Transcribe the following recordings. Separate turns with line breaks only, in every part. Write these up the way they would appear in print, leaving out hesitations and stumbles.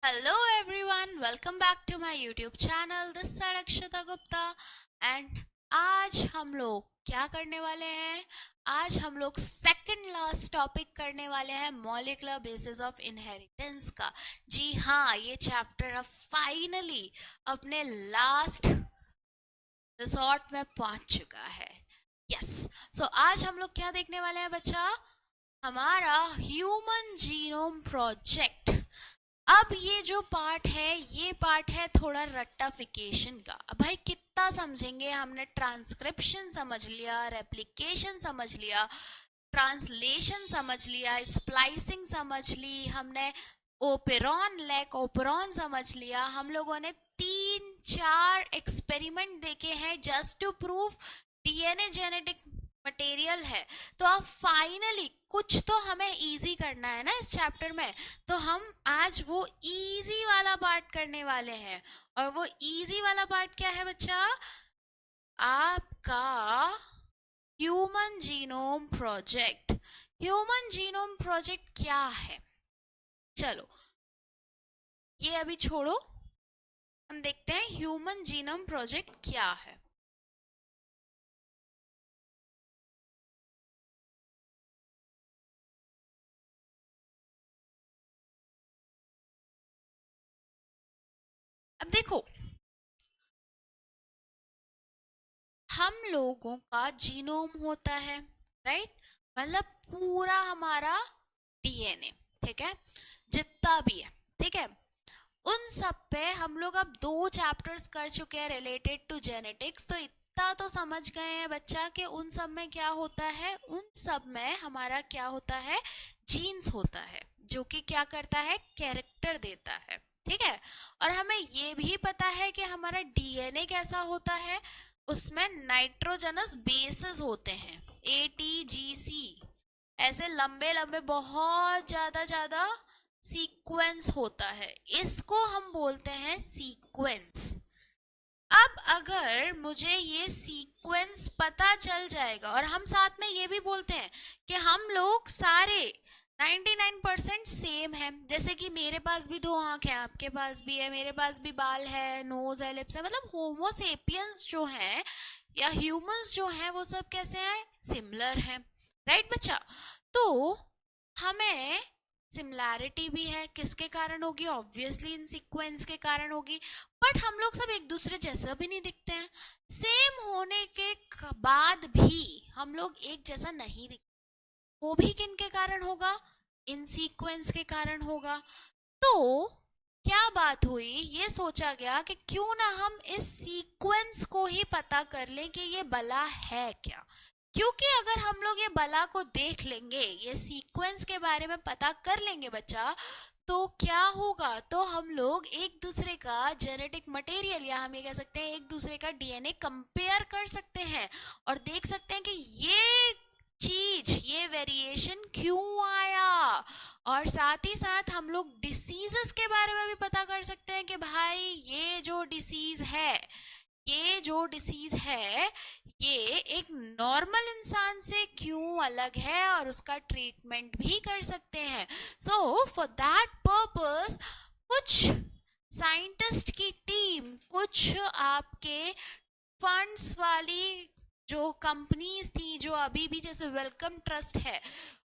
Hello everyone, welcome back to my YouTube channel. This is Akshita Gupta and आज हम लोग क्या करने वाले हैं? आज हम लोग सेकंड लास्ट टॉपिक करने वाले हैं मॉलिक्यूलर बेसिस ऑफ इनहेरिटेंस का। जी हाँ, ये चैप्टर अब फाइनली अपने लास्ट रिसोर्ट में पहुंच चुका है। यस, सो आज हम लोग क्या देखने वाले हैं बच्चा? हमारा ह्यूमन जीनोम प्रोजेक्ट। अब ये जो पार्ट है, ये पार्ट है थोड़ा रट्टाफिकेशन का। अब भाई कितना समझेंगे? हमने ट्रांसक्रिप्शन समझ लिया, रेप्लिकेशन समझ लिया, ट्रांसलेशन समझ लिया, स्प्लाइसिंग समझ ली, हमने ओपेरॉन लैक ओपेरॉन समझ लिया। हम लोगों ने 3-4 एक्सपेरिमेंट देखे हैं just to prove DNA genetic material है। तो अब फाइनली कुछ तो हमें इजी करना है ना इस चैप्टर में, तो हम आज वो इजी वाला पार्ट करने वाले हैं। और वो इजी वाला पार्ट क्या है बच्चा? आपका human genome project. Human genome project क्या है? चलो ये अभी छोड़ो, हम देखते हैं ह्यूमन जीनोम प्रोजेक्ट क्या है। अब देखो, हम लोगों का जीनोम होता है, राइट? मतलब पूरा हमारा डीएनए, ठीक है, जितना भी है, ठीक है। उन सब पे हम लोग अब 2 चैप्टर्स कर चुके हैं रिलेटेड टू जेनेटिक्स। तो इतना तो समझ गए हैं बच्चा कि उन सब में क्या होता है। उन सब में हमारा क्या होता है? जीन्स होता है, जो कि क्या करता है? कैरेक्टर देता है, ठीक है। और हमें ये भी पता है कि हमारा डीएनए कैसा होता है। उसमें नाइट्रोजनस बेसेस होते हैं, ATGC, ऐसे लंबे लंबे बहुत ज्यादा सीक्वेंस होता है। इसको हम बोलते हैं सीक्वेंस। अब अगर मुझे ये सीक्वेंस पता चल जाएगा, और हम साथ में ये भी बोलते हैं कि हम लोग सारे 99% सेम है, जैसे कि मेरे पास भी 2 आंख है, आपके पास भी है, मेरे पास भी बाल है, नोज है, लिप्स है, मतलब होमोसेपियंस जो है या ह्यूमंस जो है वो सब कैसे हैं? सिमिलर है, राइट बच्चा? तो हमें सिमिलैरिटी भी है, किसके कारण होगी? ऑब्वियसली इन सीक्वेंस के कारण होगी। बट हम लोग सब एक दूसरे जैसा भी नहीं दिखते हैं। सेम होने के बाद भी हम लोग एक जैसा नहीं दिखते, वो भी किन के कारण होगा? इन सीक्वेंस के कारण होगा। तो क्या बात हुई, ये सोचा गया कि क्यों ना हम इस सीक्वेंस को ही पता कर लें कि ये बला है क्या। क्योंकि अगर हम लोग ये बला को देख लेंगे, ये सीक्वेंस के बारे में पता कर लेंगे बच्चा, तो क्या होगा? तो हम लोग एक दूसरे का जेनेटिक मटेरियल, या हम ये कह सकते हैं एक दूसरे का डीएनए कंपेयर कर सकते हैं और देख सकते हैं कि ये चीज, ये वेरिएशन क्यों आया। और साथ ही साथ हम लोग डिसीजेस के बारे में भी पता कर सकते हैं कि भाई ये जो डिसीज है, ये जो डिसीज है, ये एक नॉर्मल इंसान से क्यों अलग है, और उसका ट्रीटमेंट भी कर सकते हैं। सो फॉर दैट पर्पस कुछ साइंटिस्ट की टीम, कुछ आपके फंड्स वाली जो कंपनीज थी, जो अभी भी जैसे वेलकम ट्रस्ट है,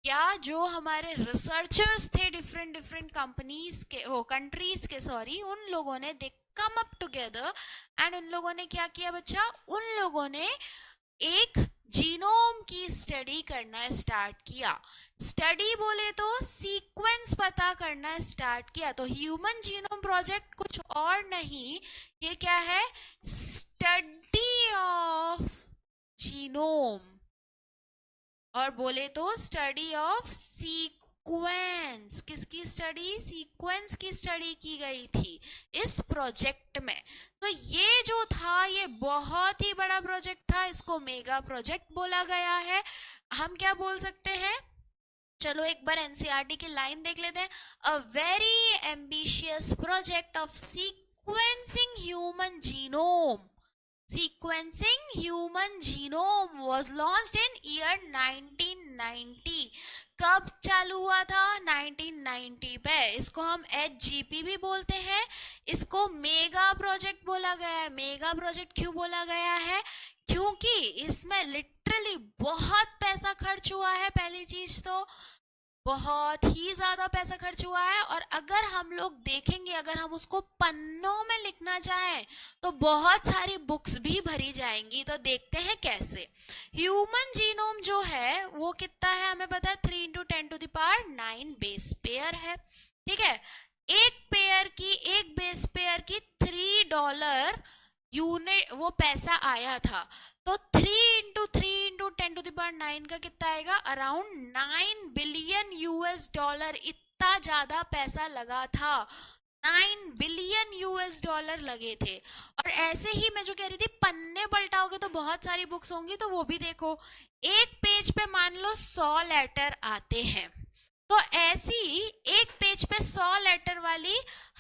या जो हमारे रिसर्चर्स थे डिफरेंट डिफरेंट कंपनीज के, ओ कंट्रीज के, सॉरी, उन लोगों ने दे कम अप टुगेदर एंड उन लोगों ने क्या किया बच्चा? उन लोगों ने एक जीनोम की स्टडी करना स्टार्ट किया। स्टडी बोले तो सीक्वेंस पता करना स्टार्ट किया। तो ह्यूमन जीनोम प्रोजेक्ट कुछ और नहीं, ये क्या है? स्टडी ऑफ जीनोम, और बोले तो स्टडी ऑफ सीक्वेंस। किसकी स्टडी? सीक्वेंस की स्टडी की गई थी इस प्रोजेक्ट में। तो ये जो था, ये बहुत ही बड़ा प्रोजेक्ट था, इसको मेगा प्रोजेक्ट बोला गया है। हम क्या बोल सकते हैं? चलो एक बार एनसीईआरटी की लाइन देख लेते हैं। A very ambitious project of sequencing human genome, sequencing human genome was launched in year 19 1990। कब चालू हुआ था? 1990 पे। इसको हम HGP भी बोलते हैं, इसको मेगा प्रोजेक्ट बोला गया है। मेगा प्रोजेक्ट क्यों बोला गया है? क्योंकि इसमें लिटरली बहुत पैसा खर्च हुआ है। पहली चीज तो बहुत ही ज्यादा पैसा खर्च हुआ है, और अगर हम लोग देखेंगे, अगर हम उसको पन्नों में लिखना चाहें तो बहुत सारी बुक्स भी भरी जाएंगी। तो देखते हैं कैसे। ह्यूमन जीनोम जो है वो कितना है हमें पता है, 3 × 10⁹ बेस पेयर है। ठीक है, एक बेस पेयर की $3 यूनिट वो पैसा आया था। तो 3 × 3 × 10⁹ का कितना आएगा? Around 9 billion $। इतना ज्यादा पैसा लगा था, 9 बिलियन $। लगे थे। और ऐसे ही मैं जो कह रही थी, पन्ने पलटाओगे तो बहुत सारी बुक्स होंगी, तो वो भी देखो। एक पेज पे मान लो 100 लेटर आते हैं, तो ऐसी एक पेज पे 100 लेटर वाली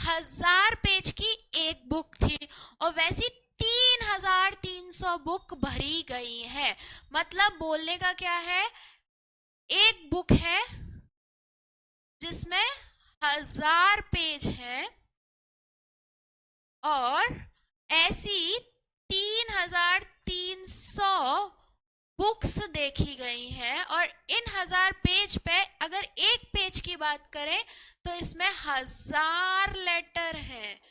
1000 पेज की एक बुक थी, और वैसी 3300 बुक भरी गई है। मतलब बोलने का क्या है, एक बुक है जिसमें 1000 पेज है, और ऐसी 3300 बुक्स देखी गई हैं। और इन 1000 पेज पे अगर एक पेज की बात करें तो इसमें 1000 लेटर है।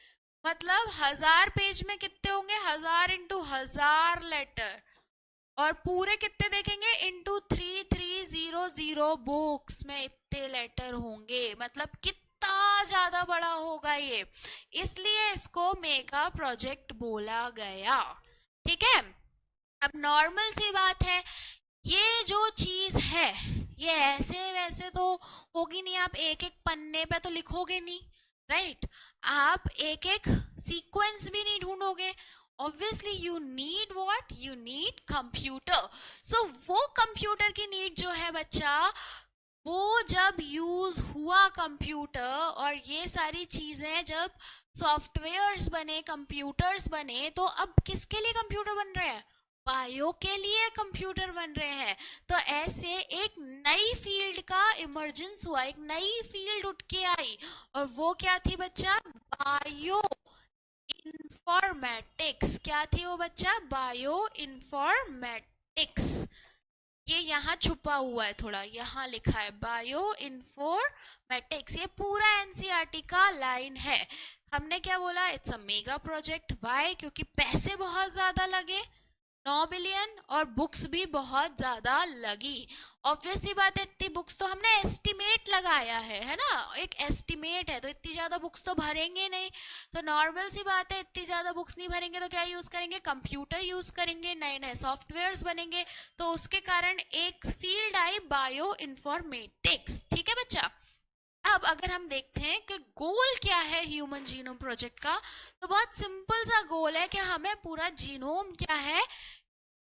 मतलब 1000 पेज में कितने होंगे? 1000 × 1000 लेटर। और पूरे कितने देखेंगे? × 3300 बुक्स में इतने लेटर होंगे। मतलब कितना ज्यादा बड़ा होगा ये, इसलिए इसको मेगा प्रोजेक्ट बोला गया। ठीक है, अब नॉर्मल सी बात है, ये जो चीज है ये ऐसे वैसे तो होगी नहीं। आप एक एक पन्ने पे तो लिखोगे नहीं, राइट? आप एक एक सीक्वेंस भी नहीं ढूंढोगे। Obviously you need what? You need computer. So वो कंप्यूटर की नीड जो है बच्चा, वो जब यूज हुआ कंप्यूटर, और ये सारी चीजें जब सॉफ्टवेयर्स बने, कंप्यूटर्स बने, तो अब किसके लिए कंप्यूटर बन रहे हैं? बायो के लिए कंप्यूटर बन रहे हैं। तो ऐसे एक नई फील्ड का इमर्जेंस हुआ, एक नई फील्ड उठ के आई, और वो क्या थी बच्चा? Bio informatics. क्या थी वो बच्चा? Bio informatics. ये यहाँ छुपा हुआ है, थोड़ा यहाँ लिखा है बायो इन्फॉर्मेटिक्स। ये पूरा एनसीईआरटी का लाइन है। हमने क्या बोला? It's a mega project. Why? क्योंकि पैसे बहुत ज्यादा लगे, 9 बिलियन, और बुक्स भी बहुत ज्यादा लगी। ऑब्वियसली बात है, इतनी बुक्स तो हमने एस्टिमेट लगाया है ना, एक एस्टिमेट है, तो इतनी ज्यादा बुक्स तो भरेंगे नहीं। तो नॉर्मल सी बात है, इतनी ज्यादा बुक्स नहीं भरेंगे तो क्या यूज करेंगे? कंप्यूटर यूज करेंगे, नए नए सॉफ्टवेयर्स बनेंगे। तो उसके कारण एक फील्ड आई बायो इन्फॉर्मेटिक्स। ठीक है बच्चा, अब अगर हम देखते हैं कि गोल क्या है ह्यूमन जीनोम प्रोजेक्ट का, तो बहुत सिंपल सा गोल है कि हमें पूरा जीनोम क्या है,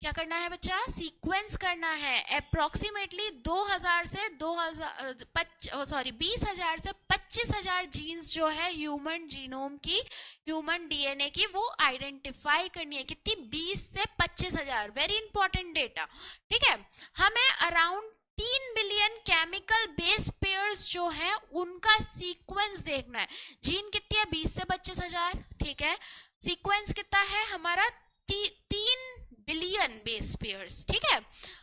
क्या करना है बच्चा? सीक्वेंस करना है। अप्रोक्सीमेटली 2000 से 20,000 से 25,000 जीन्स जो है ह्यूमन जीनोम की, ह्यूमन डीएनए की, वो आइडेंटिफाई करनी है। कितनी? 20 से 25,000। Very important data. ठीक है, हमें around 3 billion chemical base pairs जो है उनका सीक्वेंस देखना है। जीन कितनी है? 20 से 25,000। ठीक है, सीक्वेंस कितना है हमारा? 3 बिलियन बेस पेयर्स। ठीक है,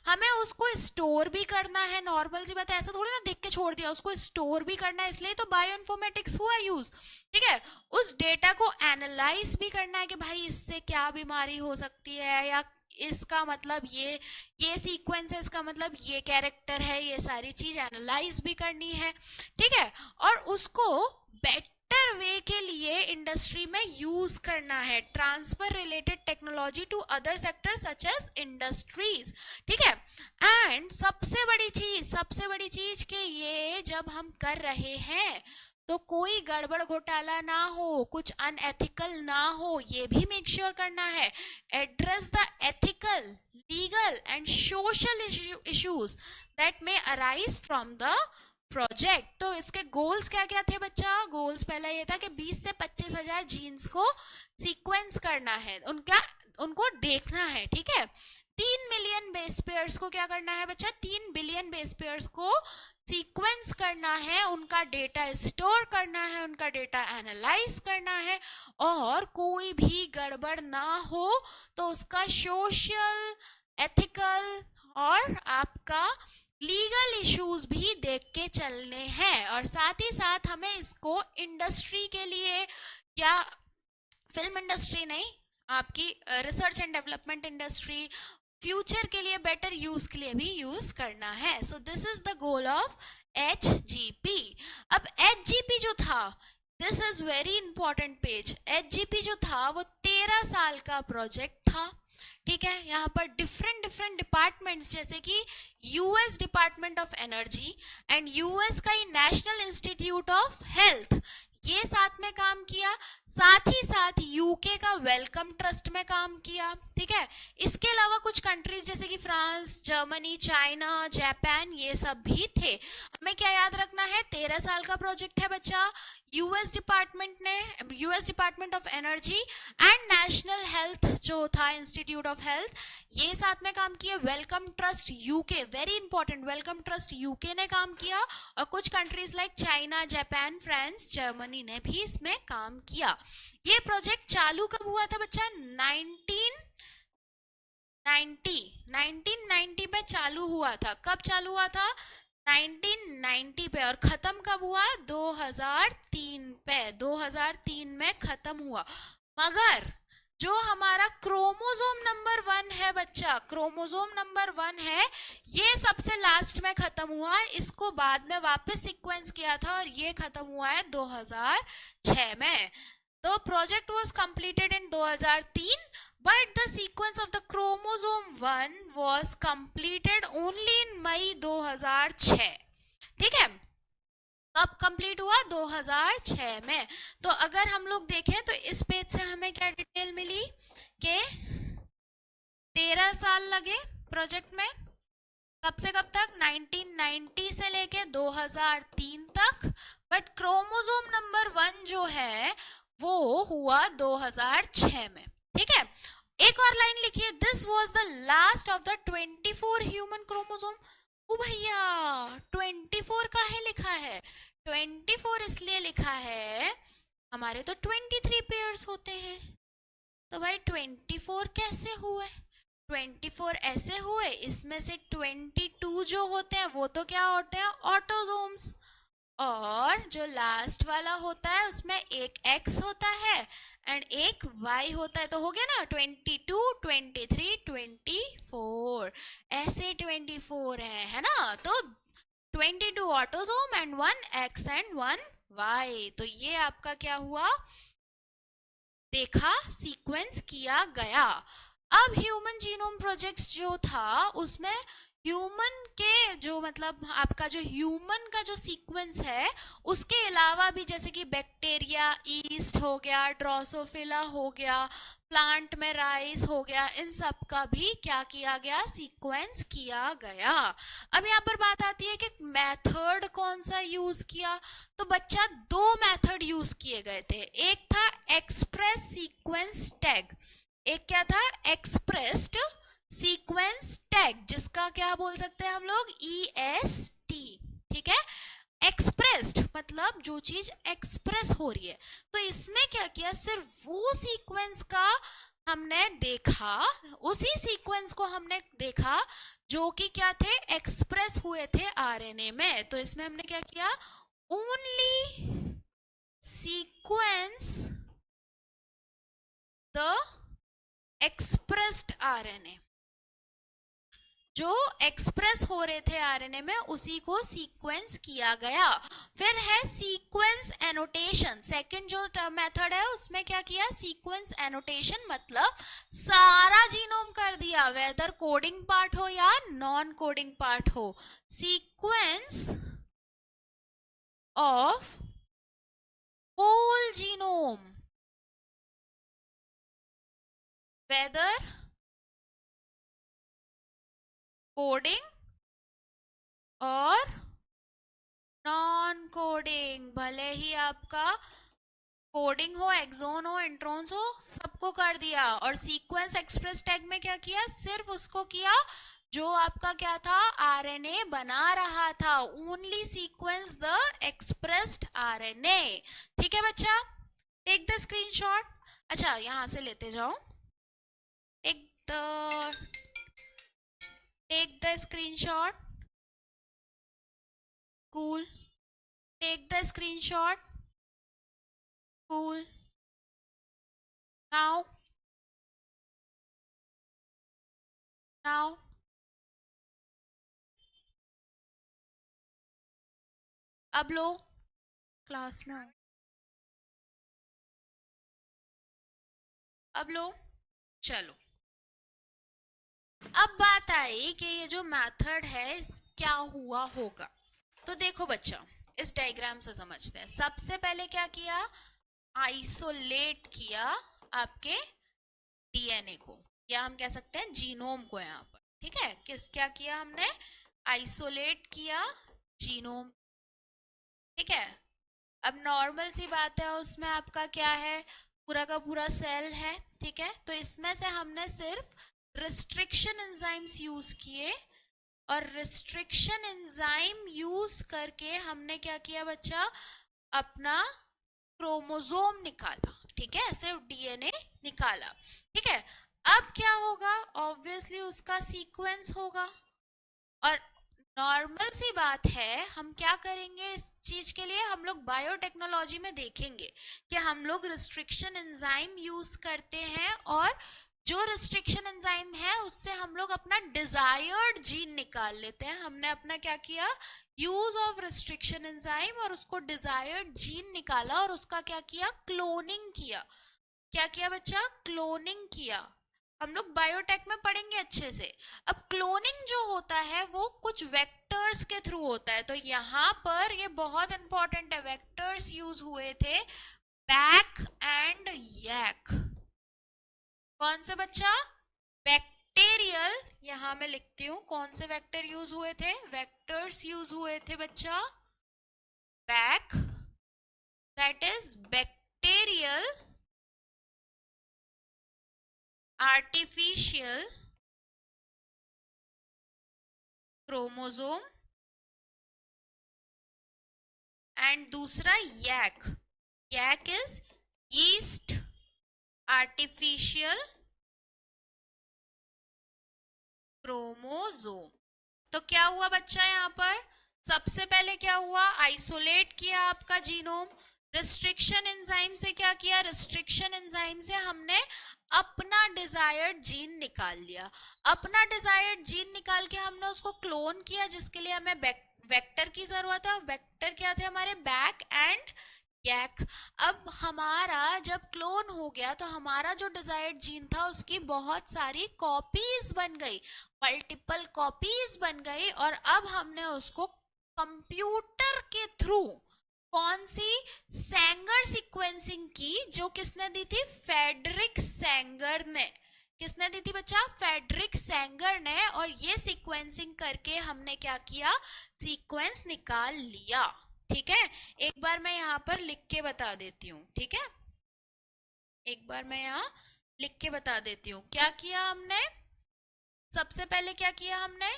हमें उसको स्टोर भी करना है। नॉर्मल सी बात है, ऐसा थोड़ी ना देख के छोड़ दिया, उसको स्टोर भी करना है, इसलिए तो बायोइन्फॉर्मेटिक्स हुआ यूज। ठीक है, उस डेटा को एनालाइज भी करना है कि भाई इससे क्या बीमारी हो सकती है, या इसका मतलब ये सीक्वेंस है, इसका मतलब ये कैरेक्टर है, ये सारी चीज एनालाइज भी करनी है। ठीक है, और उसको बेटर वे के लिए इंडस्ट्री में यूज करना है। Transfer related technology to other sector such as industries. ठीक है, एंड सबसे बड़ी चीज कि ये जब हम कर रहे हैं तो कोई गड़बड़ घोटाला ना हो, कुछ अनएथिकल ना हो, ये भी मेक श्योर करना है। Address the ethical, legal and social issues that may arise from the project. तो इसके गोल्स क्या क्या थे बच्चा? गोल्स पहला ये था कि 20 से 25,000 जीन्स को सीक्वेंस करना है, उनको देखना है। ठीक है, 3 मिलियन बेस पेयर्स को क्या करना है बच्चा? 3 बिलियन बेस पेयर्स को सीक्वेंस करना है, उनका डेटा स्टोर करना है, उनका डेटा एनालाइज करना है, और कोई भी गड़बड़ ना हो तो उसका सोशल, एथिकल और आपका लीगल इश्यूज भी देख के चलने हैं। और साथ ही साथ हमें इसको इंडस्ट्री के लिए, या फिल्म इंडस्ट्री नहीं, आपकी research and development industry, future के लिए बेटर यूज के लिए भी यूज करना है। So this is the goal of HGP। अब HGP जो था, this is very important page. HGP जो था वो 13 साल का प्रोजेक्ट था, ठीक है। यहाँ पर डिफरेंट डिपार्टमेंट्स जैसे कि US department of energy and US का ही नेशनल इंस्टीट्यूट ऑफ हेल्थ, ये साथ में काम किया, साथ ही साथ UK का वेलकम ट्रस्ट में काम किया, ठीक है। इसके अलावा कुछ कंट्रीज जैसे कि फ्रांस, जर्मनी, चाइना, जापान, ये सब भी थे। हमें क्या याद रखना है, 13 साल का प्रोजेक्ट है बच्चा। US department of energy and national health जो था इंस्टीट्यूट ऑफ हेल्थ, ये साथ में काम किया। Wellcome Trust UK, very important, Wellcome Trust UK ने काम किया, और कुछ countries like China, Japan, France, Germany ने भी इसमें काम किया। ये प्रोजेक्ट चालू कब हुआ था बच्चा? 1990 में चालू हुआ था। कब चालू हुआ था? 1990 पे। और खत्म कब हुआ? 2003 पे, 2003 में खत्म हुआ। मगर जो हमारा क्रोमोसोम नंबर 1 है बच्चा, क्रोमोसोम नंबर 1 है, ये सबसे लास्ट में खत्म हुआ है। इसको बाद में वापस सीक्वेंस किया था और ये खत्म हुआ है 2006 में। तो project was completed in 2003, but the sequence of the chromosome 1 was completed only in मई 2006, ठीक है। कब कंप्लीट हुआ? 2006 में। तो अगर हम लोग देखें तो इस पेज से हमें क्या डिटेल मिली कि 13 साल लगे प्रोजेक्ट में। कब से कब तक? 1990 से लेके 2003 तक। बट क्रोमोसोम नंबर 1 जो है वो हुआ 2006 में, ठीक है। एक और लाइन लिखिए, this was the last of the 24 human chromosome. ओ भैया 24 काहे लिखा है? 24 इसलिए लिखा है, हमारे तो 23 पेयर्स होते हैं, तो भाई 24 कैसे हुए? 24 ऐसे हुए, इसमें से 22 जो होते हैं वो तो क्या होते हैं? ऑटोसोम्स। और जो लास्ट वाला होता है उसमें एक X होता है एंड एक Y होता है, तो हो गया ना 22, 23, 24, ऐसे 24 है ना। तो 22 autosome and 1 X and 1 Y। तो ये आपका क्या हुआ? देखा, सीक्वेंस किया गया। अब ह्यूमन जीनोम प्रोजेक्ट जो था उसमें ह्यूमन के जो मतलब आपका जो ह्यूमन का जो सीक्वेंस है उसके अलावा भी जैसे कि बैक्टीरिया, ईस्ट हो गया, ड्रोसोफिला हो गया, प्लांट में राइस हो गया, इन सब का भी क्या किया गया? सीक्वेंस किया गया। अब यहाँ पर बात आती है कि मेथड कौन सा यूज किया, तो बच्चा 2 मेथड यूज किए गए थे। एक था एक्सप्रेस सीक्वेंस टैग, एक क्या था? एक्सप्रेस्ड सीक्वेंस टैग, जिसका क्या बोल सकते हैं हम लोग? EST, ठीक है। एक्सप्रेस्ड मतलब जो चीज एक्सप्रेस हो रही है। तो इसने क्या किया? सिर्फ वो सीक्वेंस का हमने देखा, उसी सीक्वेंस को हमने देखा जो कि क्या थे? एक्सप्रेस हुए थे RNA में। तो इसमें हमने क्या किया? Only sequence the expressed RNA, जो एक्सप्रेस हो रहे थे RNA में उसी को सीक्वेंस किया गया। फिर है सीक्वेंस एनोटेशन, सेकंड जो मेथड है उसमें क्या किया? सीक्वेंस एनोटेशन मतलब सारा जीनोम कर दिया, वेदर कोडिंग पार्ट हो या नॉन कोडिंग पार्ट हो। Sequence of whole genome, whether coding और नॉन कोडिंग, भले ही आपका कोडिंग हो, एक्सोन हो, इंट्रॉन्स हो, सबको कर दिया। और सीक्वेंस एक्सप्रेस टैग में क्या किया? सिर्फ उसको किया जो आपका क्या था, आरएनए बना रहा था, only sequence the expressed RNA. ठीक है बच्चा, टेक द स्क्रीनशॉट। अच्छा यहां से लेते जाओ, take the screenshot, cool, take the screenshot, cool. Now now अब लो, क्लास में आओ, अब लो। चलो, अब बात आई कि ये जो मेथड है क्या हुआ होगा। तो देखो बच्चा, इस डायग्राम से समझते हैं। सबसे पहले क्या किया, आइसोलेट किया आपके डीएनए को, या हम कह सकते हैं जीनोम को यहाँ पर। ठीक है, क्या किया हमने, आइसोलेट किया जीनोम। ठीक है, अब नॉर्मल सी बात है, उसमें आपका क्या है, पूरा का पूरा सेल है। ठीक है, तो इसमें से हमने सिर्फ रिस्ट्रिक्शन एंजाइम्स यूज किए, और रिस्ट्रिक्शन एंजाइम यूज करके हमने क्या किया बच्चा, अपना क्रोमोसोम निकाला। ठीक है, सिर्फ डीएनए निकाला। ठीक है, अब क्या होगा, ऑब्वियसली उसका सीक्वेंस होगा। और नॉर्मल सी बात है, हम क्या करेंगे इस चीज के लिए, हम लोग बायोटेक्नोलॉजी में देखेंगे कि हम लोग रिस्ट्रिक्शन एंजाइम यूज करते हैं, और जो रिस्ट्रिक्शन एंजाइम है उससे हम लोग अपना डिजायर्ड जीन निकाल लेते हैं। हमने अपना क्या किया, यूज ऑफ रिस्ट्रिक्शन एंजाइम, और उसको डिजायर्ड जीन निकाला, और उसका क्या किया, क्लोनिंग किया। क्या किया बच्चा, क्लोनिंग किया। हम लोग बायोटेक में पढ़ेंगे अच्छे से। अब क्लोनिंग जो होता है वो कुछ वेक्टर्स के थ्रू होता है, तो यहाँ पर ये बहुत इंपॉर्टेंट है, वेक्टर्स यूज हुए थे, बैक एंड यैक। कौन से बच्चा, बैक्टीरियल, यहां मैं लिखती हूं कौन से वेक्टर यूज हुए थे, वेक्टर्स यूज हुए थे बच्चा, back, that is bacterial artificial chromosome, and दूसरा यैक, यैक इज यीस्ट आर्टिफिशियल क्रोमोसोम। तो क्या हुआ बच्चा, यहाँ पर सबसे पहले क्या हुआ, आइसोलेट किया आपका जीनोम, रिस्ट्रिक्शन एंजाइम से क्या किया, रिस्ट्रिक्शन एंजाइम से हमने अपना डिजायर्ड जीन निकाल लिया। अपना डिजायर्ड जीन निकाल के हमने उसको क्लोन किया, जिसके लिए हमें वेक्टर की जरूरत है। वेक्टर क्या थे हमारे, बैक एंड यैक। अब हमारा जब क्लोन हो गया तो हमारा जो डिजायर्ड जीन था उसकी बहुत सारी कॉपीज बन गई, मल्टीपल कॉपीज बन गई, और अब हमने उसको कंप्यूटर के थ्रू, कौन सी, सैंगर सीक्वेंसिंग की, जो किसने दी थी, फेडरिक सैंगर ने। किसने दी थी बच्चा, फेडरिक सैंगर ने। और ये सीक्वेंसिंग करके हमने क्या किया, सीक्वेंस निकाल लिया। ठीक है, एक बार मैं यहाँ पर लिख के बता देती हूँ। ठीक है, एक बार मैं यहाँ लिख के बता देती हूँ क्या किया हमने। सबसे पहले क्या किया हमने,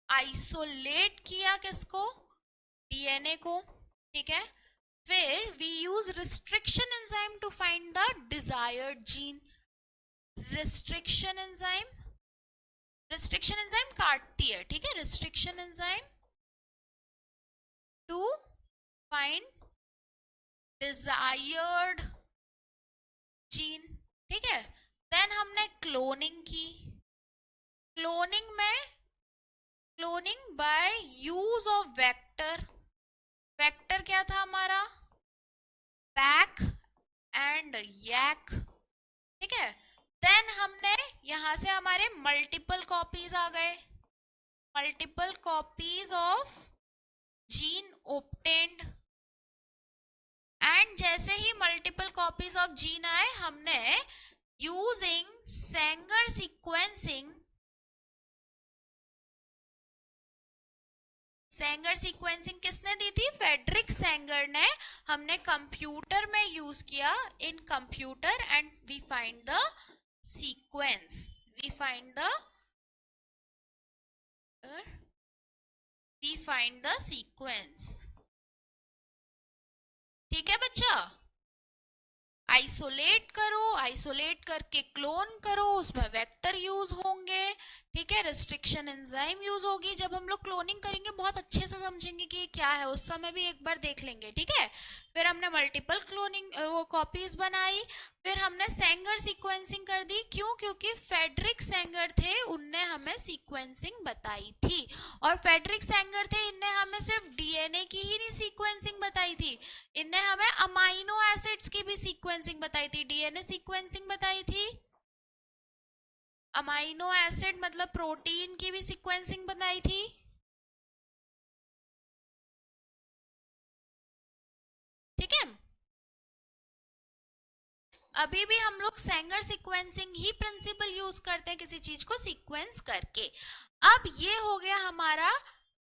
आइसोलेट किया किसको, डीएनए को। ठीक है, फिर we use restriction enzyme to find the desired gene. Restriction enzyme काटती है। ठीक है, restriction enzyme to find desired gene. ठीक है, देन हमने क्लोनिंग की। Cloning by use of vector. Vector क्या था हमारा, बैक एंड यैक। ठीक है, देन हमने यहां से हमारे मल्टीपल कॉपीज आ गए, multiple copies of gene obtained. And जैसे ही मल्टीपल कॉपीज ऑफ जीन आए, हमने using Sanger sequencing, Sanger sequencing किसने दी थी, फेडरिक सैंगर ने। हमने कंप्यूटर में यूज किया, in computer, and we find the sequence, we find the we find the sequence. ठीक है बच्चा, आइसोलेट करो, आइसोलेट करके क्लोन करो, उसमें वेक्टर यूज होंगे। ठीक है, रिस्ट्रिक्शन एंजाइम यूज होगी। जब हम लोग क्लोनिंग करेंगे बहुत अच्छे से समझेंगे कि ये क्या है, उस समय भी एक बार देख लेंगे। ठीक है, फिर हमने मल्टीपल क्लोनिंग वो कॉपीज बनाई। फिर हमने सेंगर सीक्वेंसिंग कर दी। क्यों? क्योंकि फेडरिक सेंगर थे, उनने हमें सीक्वेंसिंग बताई थी। और फेडरिक सेंगर थे, इनने हमें सिर्फ डीएनए की ही नहीं सीक्वेंसिंग बताई थी, इनने हमें अमाइनो एसिड्स की भी सीक्वेंसिंग बताई थी। डीएनए सीक्वेंसिंग बताई थी, अमाइनो एसिड मतलब प्रोटीन की भी सीक्वेंसिंग बताई थी। ठीक है, अभी भी हम लोग सेंगर सीक्वेंसिंग ही प्रिंसिपल यूज करते हैं किसी चीज को सीक्वेंस करके। अब ये हो गया हमारा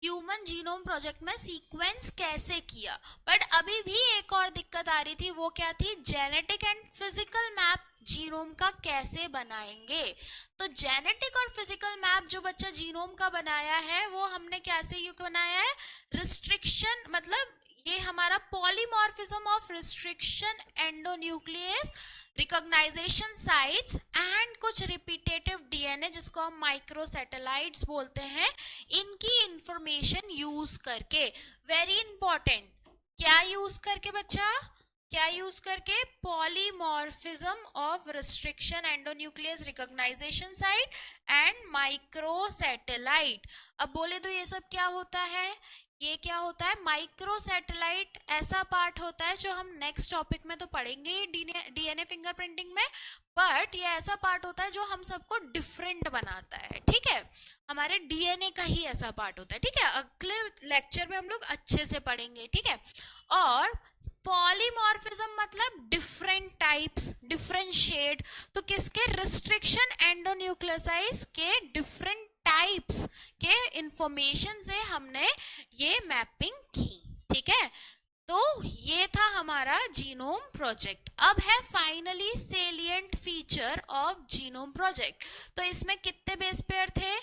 ह्यूमन जीनोम प्रोजेक्ट में सीक्वेंस कैसे किया। बट अभी भी एक और दिक्कत आ रही थी, वो क्या थी? Genetic and physical map genome का कैसे बनाएंगे। तो जेनेटिक और फिजिकल मैप जो बच्चा जीनोम का बनाया है वो हमने कैसे बनाया है? रिस्ट्रिक्शन मतलब ये हमारा polymorphism of restriction endonuclease recognition sites and कुछ रिपीटेटिव डीएनए जिसको हम माइक्रोसैटेलाइट्स बोलते हैं, इनकी इंफॉर्मेशन यूज करके। वेरी इंपॉर्टेंट, क्या यूज करके बच्चा? क्या यूज करके? Polymorphism of restriction endonuclease recognition site and microsatellite. अब बोले तो ये सब क्या होता है? ये क्या होता है? माइक्रोसैटेलाइट ऐसा पार्ट होता है जो हम नेक्स्ट टॉपिक में तो पढ़ेंगे डीएनए फिंगरप्रिंटिंग में, बट ये ऐसा पार्ट होता है जो हम सबको डिफरेंट बनाता है। ठीक है, हमारे डीएनए का ही ऐसा पार्ट होता है। ठीक है, अगले लेक्चर में हम लोग अच्छे से पढ़ेंगे। ठीक है, और पॉलीमॉर्फिज्म मतलब डिफरेंट टाइप्स, डिफरेंशिएट, तो किसके? रिस्ट्रिक्शन एंडोन्यूक्लियोसाइड्स के डिफरेंट टाइप्स के इंफॉर्मेशन से हमने ये मैपिंग की। ठीक है, तो ये था हमारा जीनोम प्रोजेक्ट। अब है finally salient feature of genome project. तो इसमें कितने बेस पेयर थे?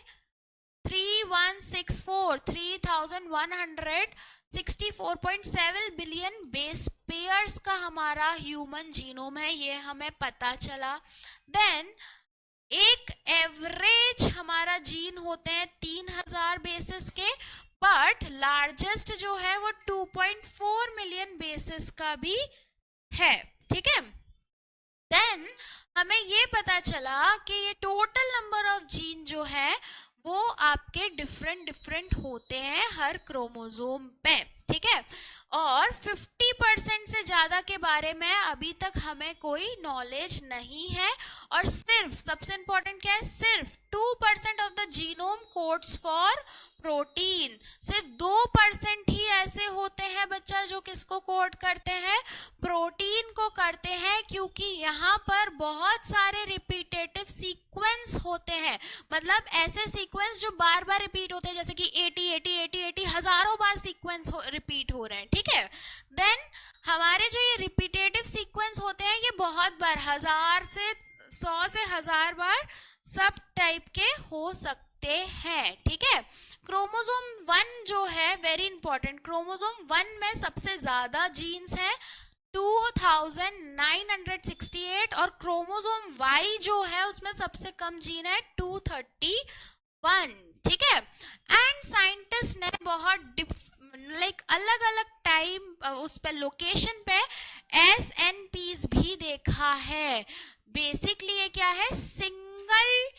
3164 3164.7 बिलियन बेस पेयर्स का हमारा ह्यूमन जीनोम है, ये हमें पता चला। देन एक एवरेज हमारा जीन होते हैं 3000 बेसिस के, बट लार्जेस्ट जो है वो 2.4 मिलियन बेसिस का भी है। ठीक है, देन हमें ये पता चला कि ये टोटल नंबर ऑफ जीन जो है वो आपके डिफरेंट होते हैं हर क्रोमोसोम पे। ठीक है, और 50% से ज्यादा के बारे में अभी तक हमें कोई नॉलेज नहीं है। और सिर्फ सबसे इंपॉर्टेंट क्या है? सिर्फ 2% of the genome codes for protein. सिर्फ 2% ही ऐसे होते हैं बच्चा जो किसको कोड करते हैं? प्रोटीन को करते हैं, क्योंकि यहाँ पर बहुत सारे रिपीटेटिव सीक्वेंस होते हैं, मतलब ऐसे सीक्वेंस जो बार बार रिपीट होते हैं, जैसे कि 80 हजारों बार सीक्वेंस रिपीट हो रहे हैं। ठीक है, देन हमारे जो ये रिपीटेटिव सीक्वेंस होते हैं ये बहुत बार 1000 से 100 से 1000 बार सब टाइप के हो सकते हैं। ठीक है, क्रोमोसोम 1 जो है वेरी इंपॉर्टेंट, क्रोमोसोम 1 में सबसे ज्यादा जीन्स है 2968, और क्रोमोसोम Y जो है उसमें सबसे कम जीन है 231। ठीक है, एंड साइंटिस्ट ने बहुत अलग अलग टाइम उस पे लोकेशन पे SNPs भी देखा है। बेसिकली ये क्या है? Single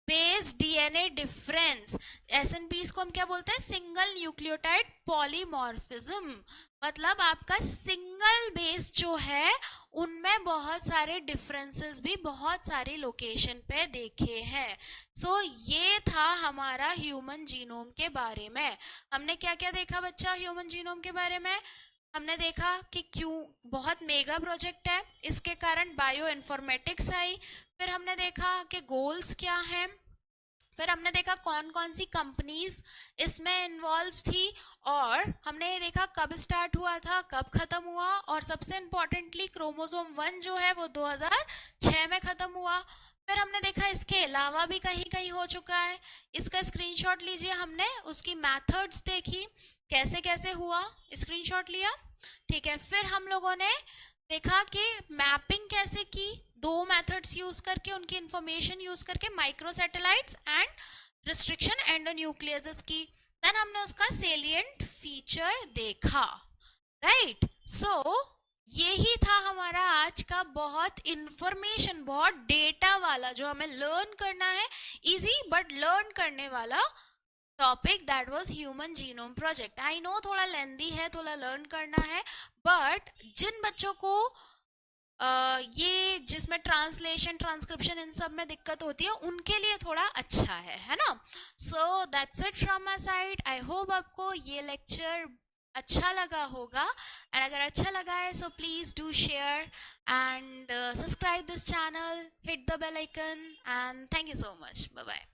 base DNA difference. SNPs को हम क्या बोलते हैं? सिंगल न्यूक्लियोटाइड पॉलीमॉर्फिज्म, मतलब आपका सिंगल बेस जो है उनमें बहुत सारे डिफरेंसेस भी बहुत सारी लोकेशन पे देखे हैं। सो ये था हमारा ह्यूमन जीनोम के बारे में। हमने क्या क्या देखा बच्चा ह्यूमन जीनोम के बारे में? हमने देखा कि क्यों बहुत मेगा प्रोजेक्ट है, इसके कारण बायो इन्फॉर्मेटिक्स आई। फिर हमने देखा कि गोल्स क्या हैं। फिर हमने देखा कौन कौन सी कंपनीज इसमें इन्वॉल्व थी, और हमने ये देखा कब स्टार्ट हुआ था, कब खत्म हुआ, और सबसे इम्पोर्टेंटली क्रोमोसोम 1 जो है वो 2006 में खत्म हुआ। फिर हमने देखा इसके अलावा भी कहीं कहीं हो चुका है, इसका स्क्रीनशॉट लीजिए, हमने उसकी मेथड्स देखी कैसे कैसे हुआ, स्क्रीनशॉट लिया, ठीक है। फिर हम लोगों ने देखा कि मैपिंग कैसे की, दो मेथड्स यूज करके, उनकी इंफॉर्मेशन यूज करके, micro satellites and restriction endonuclease की। देन हमने उसका सेलिएंट फीचर देखा, राइट। सो यही था हमारा आज का बहुत इंफॉर्मेशन, बहुत डेटा वाला, जो हमें लर्न करना है, इजी बट लर्न करने वाला topic, that was human genome project. I know थोड़ा लेंदी है, थोड़ा लर्न करना है, बट जिन बच्चों को ये जिसमें ट्रांसलेशन ट्रांसक्रिप्शन इन सब में दिक्कत होती है, उनके लिए थोड़ा अच्छा है ना। So that's it from my side. I hope आपको ये लेक्चर अच्छा लगा होगा, एंड अगर अच्छा लगा है so please do share and subscribe this channel, hit the bell icon, and thank you so much, bye bye.